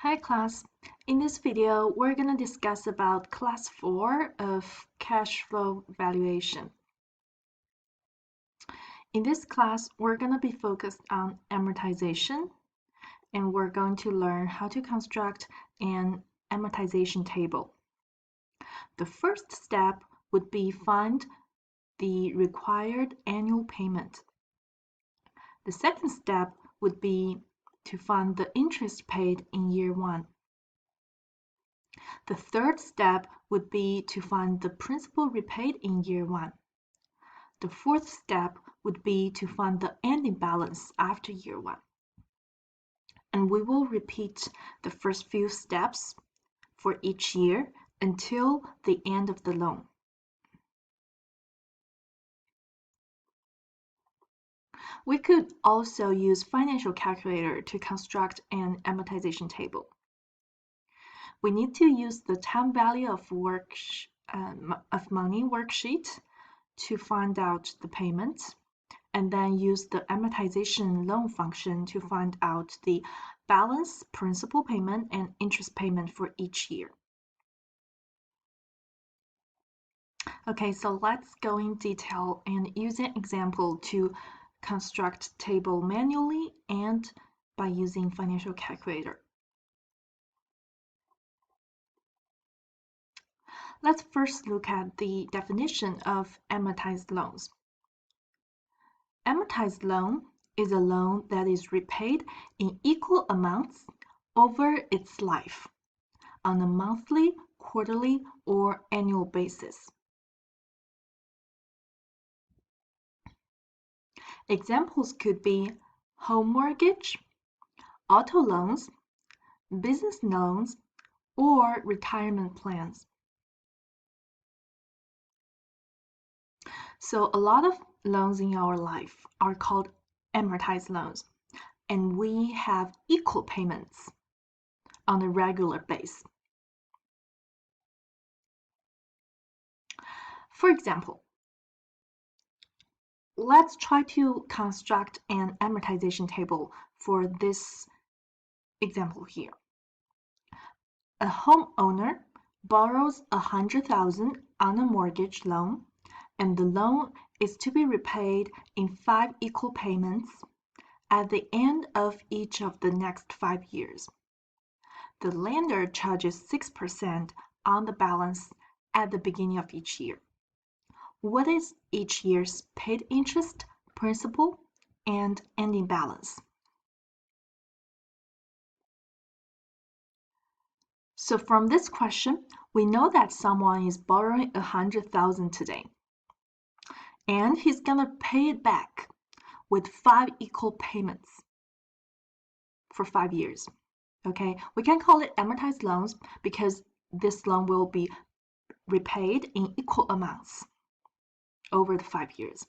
Hi class. In this video, we're going to discuss about class 4 of cash flow valuation. In this class, we're going to be focused on amortization, and we're going to learn how to construct an amortization table. The first step would be find the required annual payment. The second step would be to find the interest paid in year 1. The third step would be to find the principal repaid in year 1. The fourth step would be to find the ending balance after year 1. And we will repeat the first few steps for each year until the end of the loan. We could also use financial calculator to construct an amortization table. We need to use the time value of money worksheet to find out the payments, and then use the amortization loan function to find out the balance, principal payment, and interest payment for each year. Okay, so let's go in detail and use an example to construct table manually and by using financial calculator. Let's first look at the definition of amortized loans. Amortized loan is a loan that is repaid in equal amounts over its life on a monthly, quarterly, or annual basis. Examples could be home mortgage, auto loans, business loans, or retirement plans. So a lot of loans in our life are called amortized loans, and we have equal payments on a regular basis. For example, let's try to construct an amortization table for this example here. A homeowner borrows $100,000 on a mortgage loan, and the loan is to be repaid in 5 equal payments at the end of each of the next 5 years. The lender charges 6% on the balance at the beginning of each year. What is each year's paid interest, principal, and ending balance? So from this question, we know that someone is borrowing $100,000 today, and he's gonna pay it back with 5 equal payments for 5 years. Okay, we can call it amortized loans because this loan will be repaid in equal amounts over the 5 years.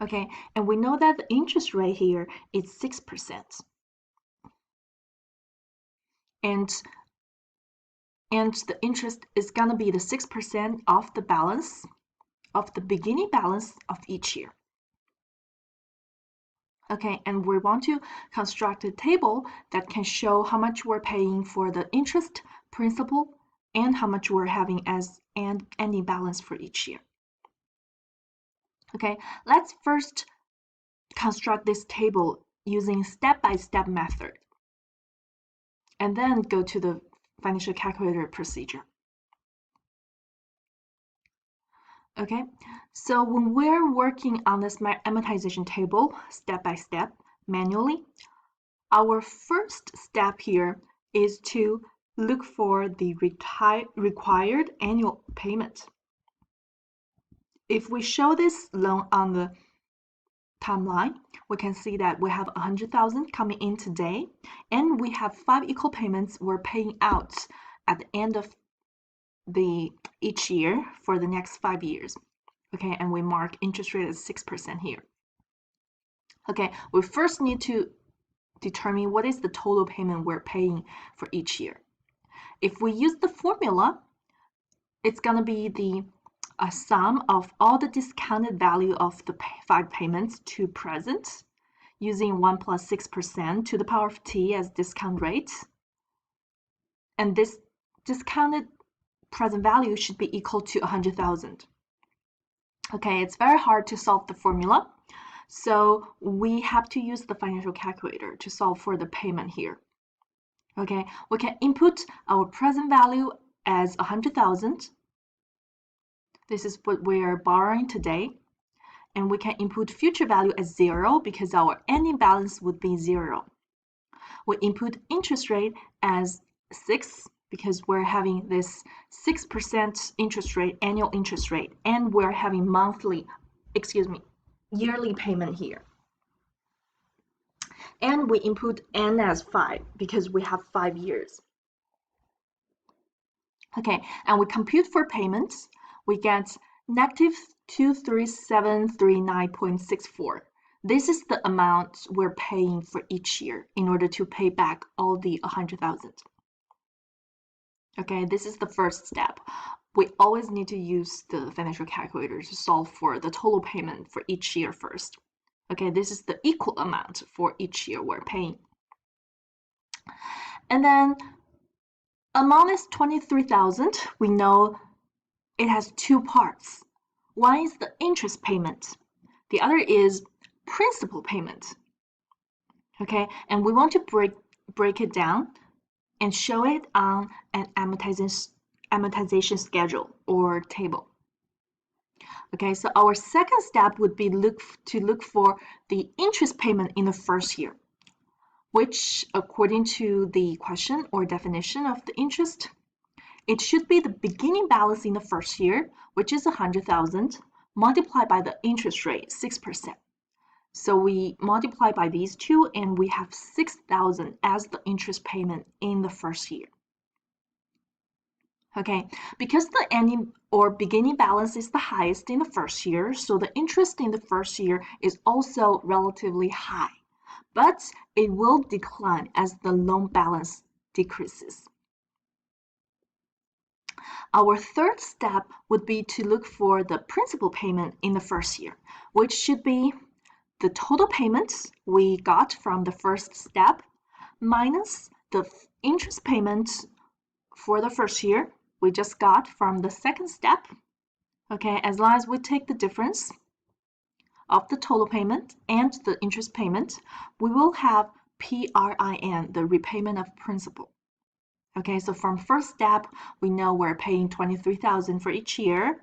Okay, and we know that the interest rate here is 6%. And the interest is gonna be the 6% of the balance, of the beginning balance of each year. Okay, and we want to construct a table that can show how much we're paying for the interest, principal, and how much we're having as an ending balance for each year. Okay, let's first construct this table using step-by-step method, and then go to the financial calculator procedure. Okay, so when we're working on this amortization table step by step manually, our first step here is to look for the required annual payment. If we show this loan on the timeline, we can see that we have $100,000 coming in today, and we have 5 equal payments we're paying out at the end of each year for the next 5 years. Okay, and we mark interest rate as 6% here. Okay, we first need to determine what is the total payment we're paying for each year. If we use the formula, it's gonna be the sum of all the discounted value of the 5 payments to present using 1 plus 6% to the power of t as discount rate. And this discounted present value should be equal to 100,000. Okay, it's very hard to solve the formula. So we have to use the financial calculator to solve for the payment here. Okay, we can input our present value as 100,000. This is what we are borrowing today. And we can input future value as 0 because our ending balance would be 0. We input interest rate as 6 because we're having this 6% interest rate, annual interest rate, and we're having yearly payment here. And we input n as 5 because we have 5 years. Okay, and we compute for payments. We get negative 23739.64. This is the amount we're paying for each year in order to pay back all the 100,000. Okay, this is the first step. We always need to use the financial calculator to solve for the total payment for each year first. Okay, this is the equal amount for each year we're paying. And then amount is 23,000. We know it has two parts. One is the interest payment. The other is principal payment. Okay, and we want to break it down and show it on an amortization schedule or table. Okay, so our second step would be to look for the interest payment in the first year, which according to the question or definition of the interest, it should be the beginning balance in the first year, which is 100,000, multiplied by the interest rate, 6%. So we multiply by these two and we have 6,000 as the interest payment in the first year. Okay, because the ending or beginning balance is the highest in the first year, so the interest in the first year is also relatively high, but it will decline as the loan balance decreases. Our third step would be to look for the principal payment in the first year, which should be the total payments we got from the first step minus the interest payments for the first year we just got from the second step. Okay, as long as we take the difference of the total payment and the interest payment, we will have PRIN, the repayment of principal. Okay, so from first step, we know we're paying 23,000 for each year.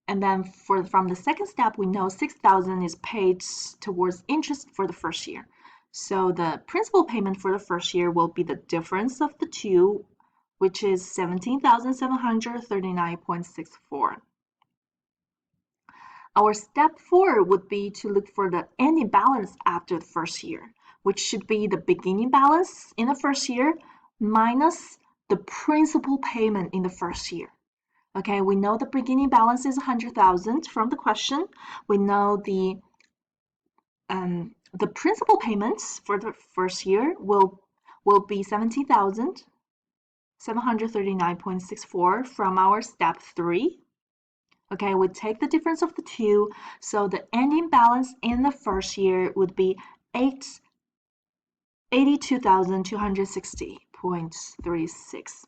And then from the second step, we know 6,000 is paid towards interest for the first year. So the principal payment for the first year will be the difference of the two, which is 17,739.64. Our step 4 would be to look for the ending balance after the first year, which should be the beginning balance in the first year minus the principal payment in the first year. Okay, we know the beginning balance is 100,000 from the question. We know the principal payments for the first year will be 17,739.64 from our step 3. Okay, we take the difference of the two, so the ending balance in the first year would be 82,260.36.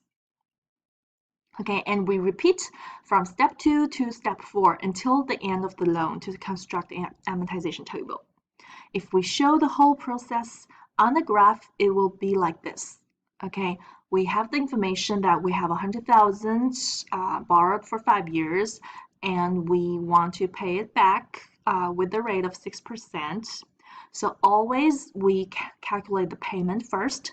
Okay, and we repeat from step 2 to step 4 until the end of the loan to construct an amortization table. If we show the whole process on the graph, it will be like this. Okay, we have the information that we have 100,000 borrowed for 5 years, and we want to pay it back with the rate of 6%. So always we calculate the payment first.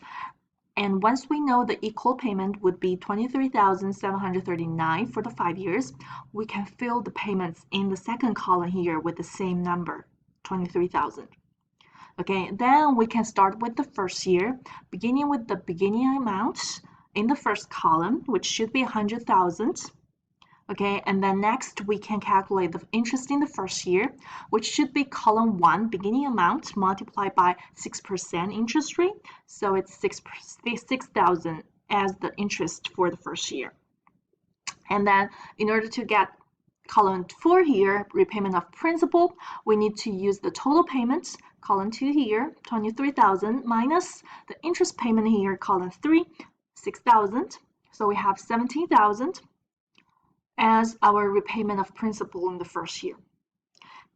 And once we know the equal payment would be 23,739 for the 5 years, we can fill the payments in the second column here with the same number, 23,000. Okay, then we can start with the first year, beginning with the beginning amount in the first column, which should be 100,000. Okay, and then next we can calculate the interest in the first year, which should be column 1, beginning amount multiplied by 6% interest rate. So it's 6,000 as the interest for the first year. And then in order to get column 4 here, repayment of principal, we need to use the total payments, column 2 here, 23,000 minus the interest payment here, column 3, 6,000. So we have 17,000 as our repayment of principal in the first year.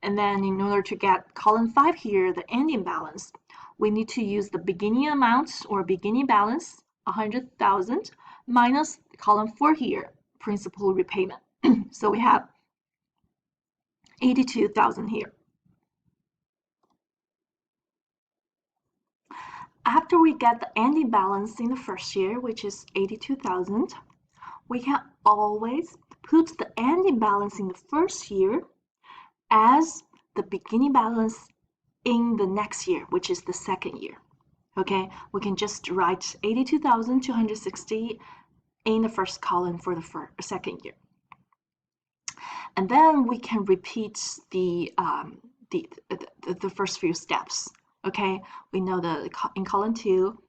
And then in order to get column 5 here, the ending balance, we need to use the beginning amount or beginning balance, 100,000, minus column 4 here, principal repayment. So we have 82,000 here. After we get the ending balance in the first year, which is 82,000, we can always put the ending balance in the first year as the beginning balance in the next year, which is the second year. Okay, we can just write 82,260 in the first column for the second year. And then we can repeat the first few steps. Okay, we know that in column 2,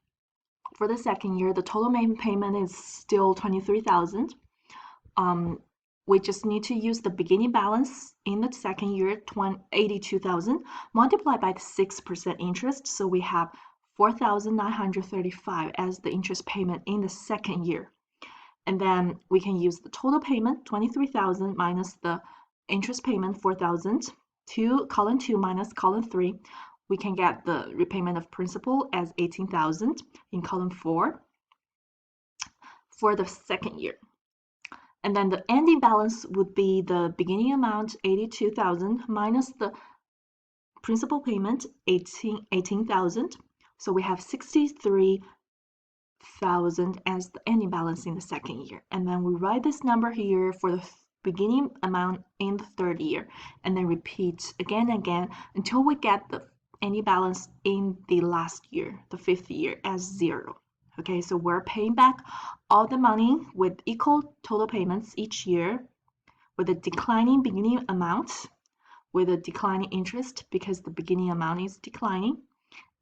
for the second year, the total main payment is still 23,000. We just need to use the beginning balance in the second year, 82,000, multiplied by the 6% interest. So we have 4,935 as the interest payment in the second year. And then we can use the total payment, 23,000 minus the interest payment, 4,000, to column 2 minus column 3. We can get the repayment of principal as 18,000 in column 4 for the second year. And then the ending balance would be the beginning amount, 82,000, minus the principal payment, 18,000. So we have 63,000 as the ending balance in the second year. And then we write this number here for the beginning amount in the third year, and then repeat again and again until we get the ending balance in the last year, the fifth year, as 0. Okay, so we're paying back all the money with equal total payments each year with a declining beginning amount, with a declining interest because the beginning amount is declining.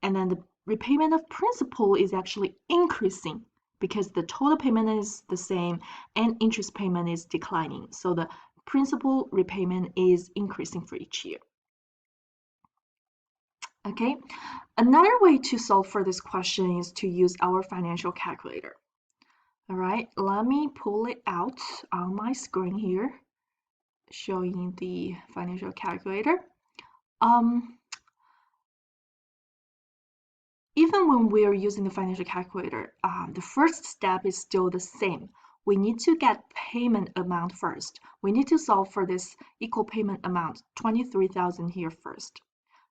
And then the repayment of principal is actually increasing because the total payment is the same and interest payment is declining. So the principal repayment is increasing for each year. Okay, another way to solve for this question is to use our financial calculator. All right, let me pull it out on my screen here, showing the financial calculator. Even when we're using the financial calculator, the first step is still the same. We need to get payment amount first. We need to solve for this equal payment amount, 23,000 here first.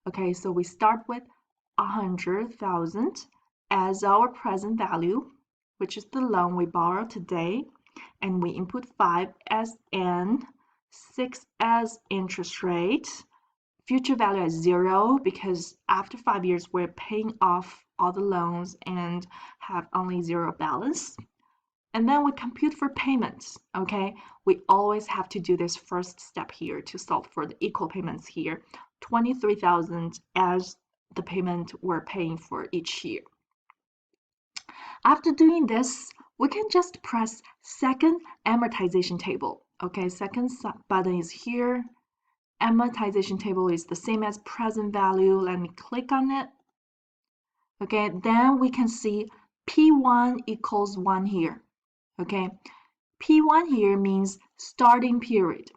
Okay, so we start with 100,000 as our present value, which is the loan we borrow today, and we input 5 as N, 6 as interest rate, future value as 0 because after 5 years we're paying off all the loans and have only 0 balance. And then we compute for payments. Okay, we always have to do this first step here to solve for the equal payments here, 23,000 as the payment we're paying for each year. After doing this, we can just press second amortization table. Okay, second button is here. Amortization table is the same as present value. Let me click on it. Okay, then we can see P1 equals 1 here. Okay, P1 here means starting period.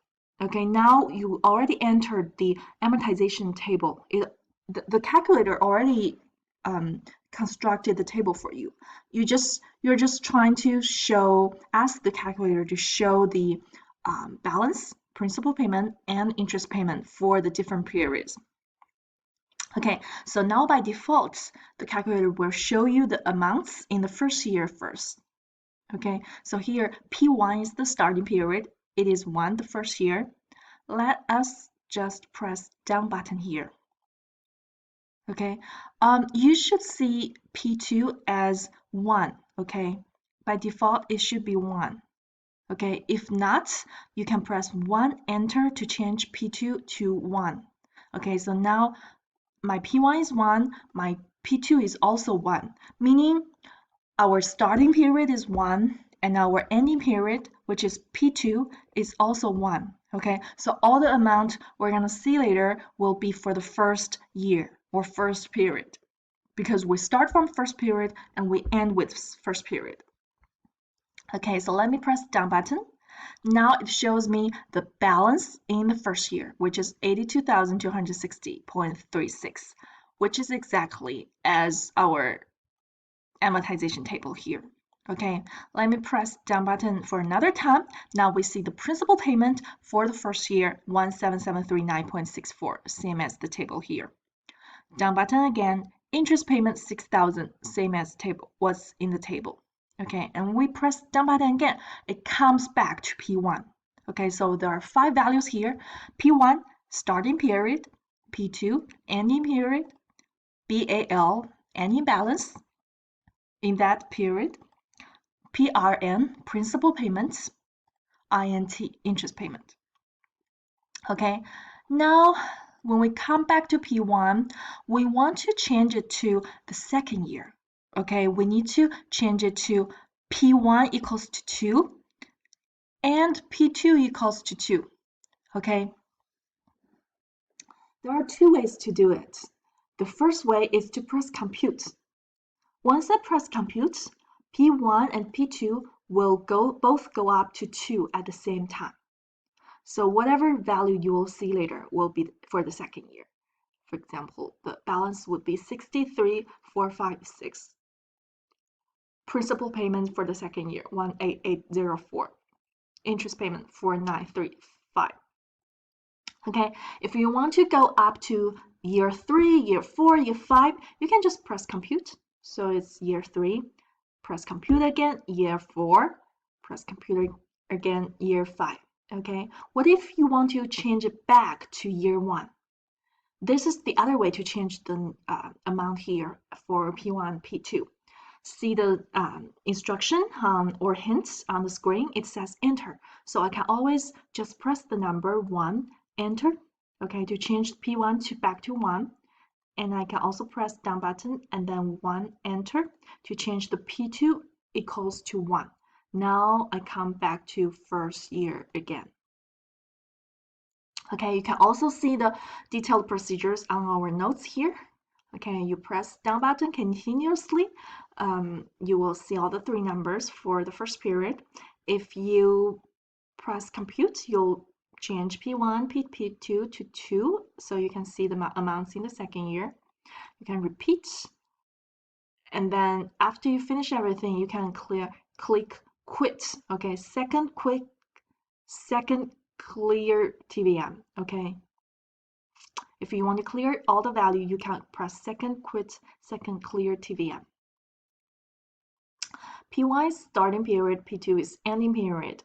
Okay, now you already entered the amortization table. The calculator already constructed the table for you. You're just trying to ask the calculator to show the balance, principal payment, and interest payment for the different periods. Okay, so now by default, the calculator will show you the amounts in the first year first. Okay, so here P1 is the starting period. It is 1 the first year. Let us just press down button here. Okay, you should see P2 as 1. Okay, by default it should be 1. Okay, if not, you can press 1 enter to change P2 to 1. Okay, so now my P1 is 1, my P2 is also 1, meaning our starting period is 1 and our ending period, which is P2, is also 1. Okay, so all the amount we're going to see later will be for the first year. or first period, because we start from first period and we end with first period. Okay, so let me press down button. Now it shows me the balance in the first year, which is 82,260.36, which is exactly as our amortization table here. Okay, let me press down button for another time. Now we see the principal payment for the first year, 17739.64, same as the table here. Down button again, interest payment 6,000, same as table was in the table. Okay, and we press down button again, it comes back to P1. Okay, so there are 5 values here. P1, starting period, P2, ending period, BAL, ending balance in that period, PRN, principal payments, INT, interest payment. Okay, now when we come back to P1, we want to change it to the second year. Okay, we need to change it to P1 equals to 2 and P2 equals to 2. Okay, there are 2 ways to do it. The first way is to press compute. Once I press compute, P1 and P2 will both go up to 2 at the same time. So whatever value you will see later will be for the second year. For example, the balance would be 63,456. Principal payment for the second year, 18804. Interest payment, 4935. Okay, if you want to go up to year 3, year 4, year 5, you can just press compute. So it's year 3, press compute again, year 4, press compute again, year 5. Okay, what if you want to change it back to year 1? This is the other way to change the amount here for P1, P2. See the instruction or hints on the screen, it says enter. So I can always just press the number 1, enter, okay, to change P1 to back to 1. And I can also press down button and then 1, enter, to change the P2 equals to 1. Now I come back to first year again. Okay, you can also see the detailed procedures on our notes here. Okay, you press down button continuously. You will see all the 3 numbers for the first period. If you press compute, you'll change P1, P2 to 2, so you can see the amounts in the second year. You can repeat, and then after you finish everything, you can click quit. Okay, second clear TVM. Okay, if you want to clear all the value, you can press second quit, second clear TVM. P1 is starting period, P2 is ending period.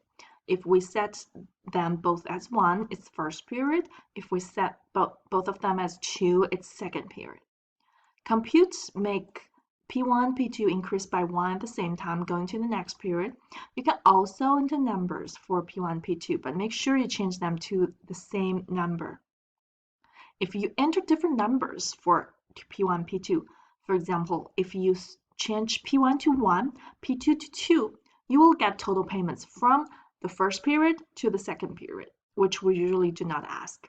If we set them both as 1, it's first period. If we set both of them as 2, it's second period. Compute make P1, P2 increase by 1 at the same time going to the next period. You can also enter numbers for P1, P2, but make sure you change them to the same number. If you enter different numbers for P1, P2, for example, if you change P1 to 1, P2 to 2, you will get total payments from the first period to the second period, which we usually do not ask.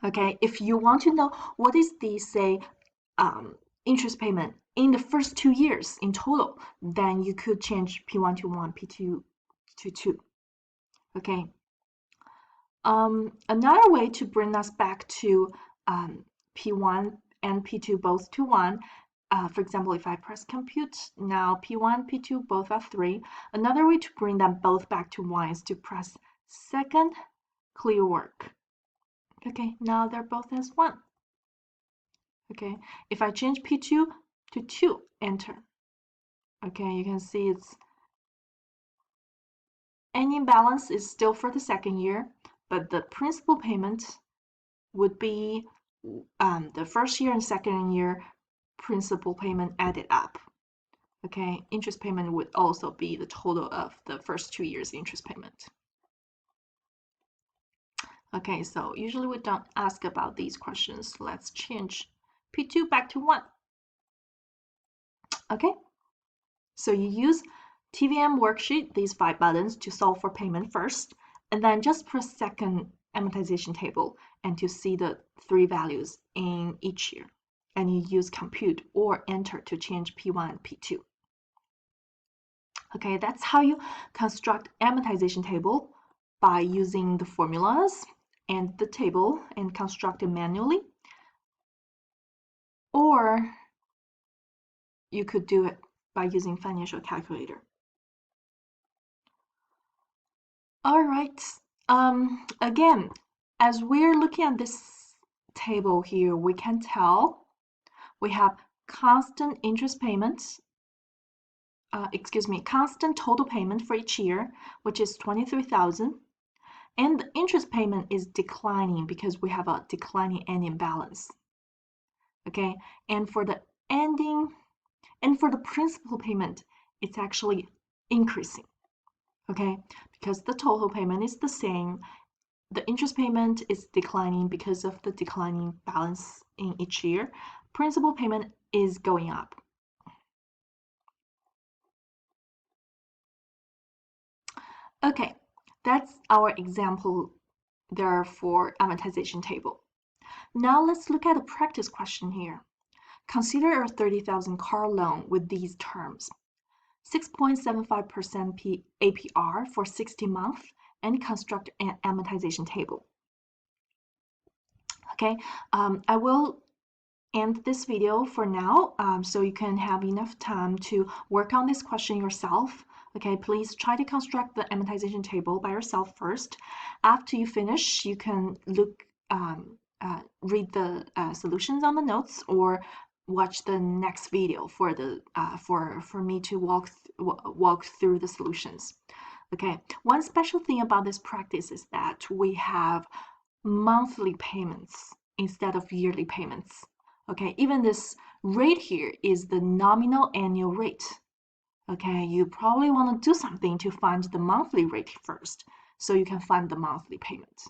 Okay, if you want to know what is the, say, interest payment in the first 2 years in total, then you could change P1 to 1, P2 to 2. Okay. Another way to bring us back to P1 and P2 both to 1, for example, if I press compute, now P1, P2 both are 3. Another way to bring them both back to 1 is to press second clear work. Okay, now they're both as 1. Okay, if I change P2 to 2, enter. Okay, you can see it's ending balance is still for the second year, but the principal payment would be the first year and second year principal payment added up. Okay, interest payment would also be the total of the first 2 years interest payment. Okay, so usually we don't ask about these questions. Let's change P2 back to 1. Okay, so you use TVM worksheet, these 5 buttons, to solve for payment first, and then just press second amortization table and to see the three values in each year. And you use compute or enter to change P1 and P2. Okay, that's how you construct amortization table by using the formulas and the table and construct it manually. Or you could do it by using financial calculator. All right. Again, as we're looking at this table here, we can tell we have constant interest payments, constant total payment for each year, which is 23,000. And the interest payment is declining because we have a declining ending balance. Okay, and for the principal payment, it's actually increasing. Okay, because the total payment is the same, the interest payment is declining because of the declining balance in each year. Principal payment is going up. Okay, that's our example there for amortization table. Now let's look at a practice question here. Consider a 30,000 car loan with these terms. 6.75% APR for 60 months and construct an amortization table. Okay, I will end this video for now so you can have enough time to work on this question yourself. Okay, please try to construct the amortization table by yourself first. After you finish, you can read the solutions on the notes or watch the next video for the for me to walk through the solutions. Okay, one special thing about this practice is that we have monthly payments instead of yearly payments. Okay, even this rate here is the nominal annual rate. Okay, you probably want to do something to find the monthly rate first so you can find the monthly payment.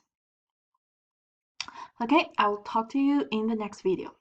Okay, I will talk to you in the next video.